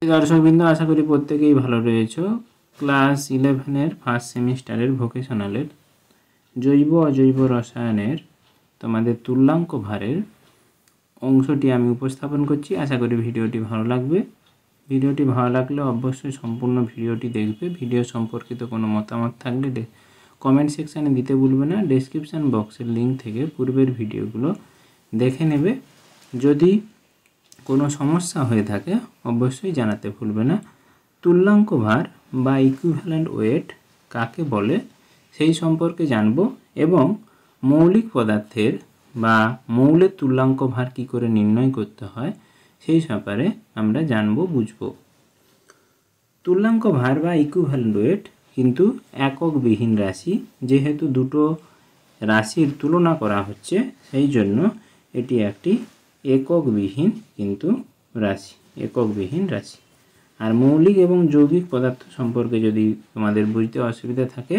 দর্শকবৃন্দ, আশা করি প্রত্যেকেই ভালো রয়েছে। ক্লাস 11-এর ফার্স্ট সেমিস্টারের ভোকেশনালের জৈব অজৈব রসায়নের তোমাদের তুল্যাঙ্ক ভারের অংশটি আমি উপস্থাপন করছি। আশা করি ভিডিওটি ভালো লাগবে। ভিডিওটি ভালো লাগলে অবশ্যই সম্পূর্ণ ভিডিওটি দেখবে। ভিডিও সম্পর্কিত কোনো মতামত থাকলে কমেন্ট সেকশানে দিতে ভুলবে না। ডেসক্রিপশান বক্সের লিঙ্ক থেকে পূর্বের ভিডিওগুলো দেখে নেবে। যদি কোনো সমস্যা হয়ে থাকে অবশ্যই জানাতে ভুলবে না। তুল্যাঙ্ক ভার বা ইকুইভ্যালেন্ট ওয়েট কাকে বলে সেই সম্পর্কে জানব এবং মৌলিক পদার্থের বা মৌলের তুল্যাঙ্ক ভার কী করে নির্ণয় করতে হয় সেই ব্যাপারে আমরা জানব, বুঝব। তুল্যাঙ্ক ভার বা ইকুইভ্যালেন্ট ওয়েট কিন্তু এককবিহীন রাশি। যেহেতু দুটো রাশির তুলনা করা হচ্ছে সেই জন্য এটি একটি এককবিহীন কিন্তু রাশি, এককবিহীন রাশি। আর মৌলিক এবং যৌগিক পদার্থ সম্পর্কে যদি তোমাদের বুঝতে অসুবিধা থাকে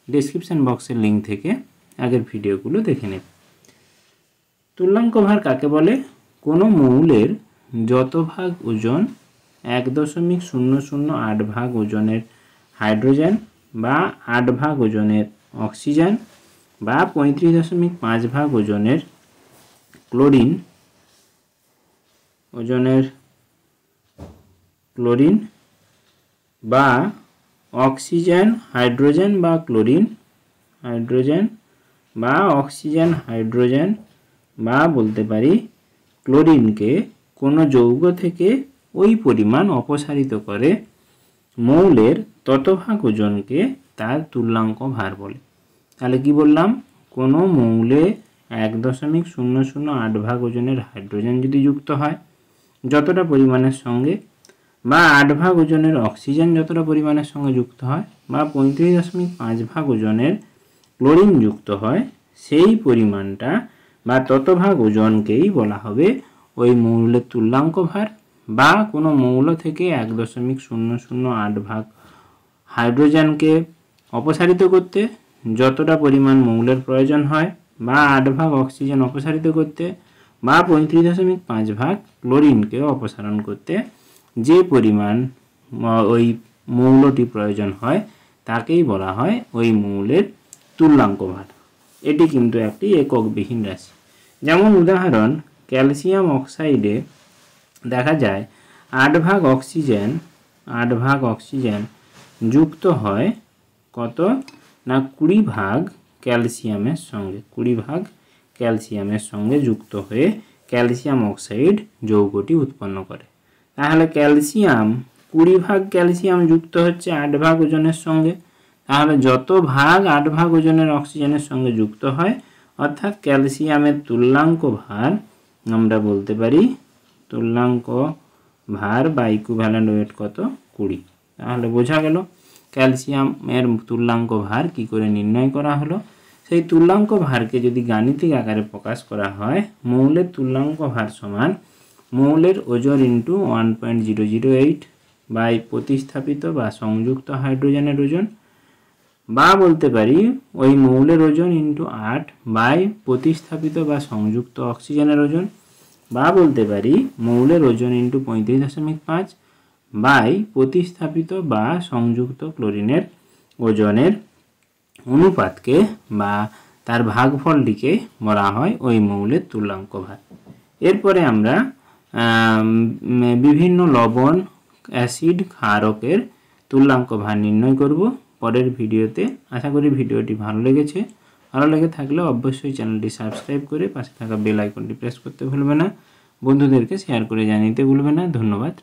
ডেসক্রিপশান বক্সের লিঙ্ক থেকে আগের ভিডিওগুলো দেখে নেবে। তুল্যাঙ্ক ভার কাকে বলে? কোনো মৌলের যত ভাগ ওজন 1.008 ভাগ ওজনের হাইড্রোজেন বা 8 ভাগ ওজনের অক্সিজেন বা 35.5 ভাগ ওজনের ক্লোরিন বা অক্সিজেন হাইড্রোজেন বা ক্লোরিন হাইড্রোজেন বা অক্সিজেন হাইড্রোজেন বা বলতে পারি ক্লোরিনকে কোনো যৌগ থেকে ওই পরিমাণ অপসারিত করে মৌলের ততভাগ ওজনকে তার তুল্যাঙ্ক ভার বলে। তাহলে কি বললাম? কোনো মৌলে 1.008 ভাগ ওজনের হাইড্রোজেন যদি যুক্ত হয় যতটা পরিমাণের সঙ্গে, বা 8 ভাগ ওজনের অক্সিজেন যতটা পরিমাণের সঙ্গে যুক্ত হয়, বা 35.5 ভাগ ওজনের ক্লোরিন যুক্ত হয়, সেই পরিমাণটা বা ততভাগ ওজনকেই বলা হবে ওই মৌলের তুল্যাঙ্ক ভার। বা কোনো মৌল থেকে 1.008 ভাগ হাইড্রোজেনকে অপসারিত করতে যতটা পরিমাণ মৌলের প্রয়োজন হয়, বা 8 ভাগ অক্সিজেন অপসারিত করতে, বা 35.5 ভাগ ক্লোরিনকে অপসারণ করতে যে পরিমাণ ওই মৌলটি প্রয়োজন হয় তাকেই বলা হয় ওই মৌলের তুল্যাঙ্ক ভার। এটি কিন্তু একটি এককবিহীন রাশি। যেমন উদাহরণ, ক্যালসিয়াম অক্সাইডে দেখা যায় 8 ভাগ অক্সিজেন যুক্ত হয় কত না 20 ভাগ ক্যালসিয়ামের সঙ্গে। 20 ভাগ ক্যালসিয়ামের সঙ্গে যুক্ত হয়ে ক্যালসিয়াম অক্সাইড যৌগটি উৎপন্ন করে। তাহলে ক্যালসিয়াম 20 ভাগ ক্যালসিয়াম যুক্ত হচ্ছে 8 ভাগ ওজনের সঙ্গে। তাহলে যত ভাগ 8 ভাগ ওজনের অক্সিজেনের সঙ্গে যুক্ত হয় অর্থাৎ ক্যালসিয়ামের তুল্যাঙ্ক ভার আমরা বলতে পারি তুল্যাঙ্ক ভার বা ইকুইভ্যালেন্ট ওয়েট কত? 20। তাহলে বোঝা গেল ক্যালসিয়ামের তুল্যাঙ্ক ভার কি করে নির্ণয় করা হলো। সেই তুল্যাঙ্ক ভারকে যদি গাণিতিক আকারে প্রকাশ করা হয়, মৌলের তুল্যাঙ্ক ভার সমান মৌলের ওজন ইন্টু 1.008 বাই প্রতিস্থাপিত বা সংযুক্ত হাইড্রোজেনের ওজন, বা বলতে পারি ওই মৌলের ওজন ইন্টু 8 বাই প্রতিস্থাপিত বা সংযুক্ত অক্সিজেনের ওজন, বা বলতে পারি মৌলের ওজন ইন্টু 35.5 বাই প্রতিস্থাপিত বা সংযুক্ত ক্লোরিনের ওজনের অনুপাতকে বা তার ভাগফলটিকে বলা হয় ওই মৌলের তুল্যাঙ্ক ভার। এরপরে আমরা বিভিন্ন লবণ, অ্যাসিড, ক্ষারকের তুল্যাঙ্ক ভার নির্ণয় করব পরের ভিডিওতে। আশা করি ভিডিওটি ভালো লেগেছে। ভালো লেগে থাকলে অবশ্যই চ্যানেলটি সাবস্ক্রাইব করে পাশে থাকা বেল আইকনটি প্রেস করতে ভুলবে না। বন্ধুদেরকে শেয়ার করে জানিয়ে দিতে ভুলবে না। ধন্যবাদ।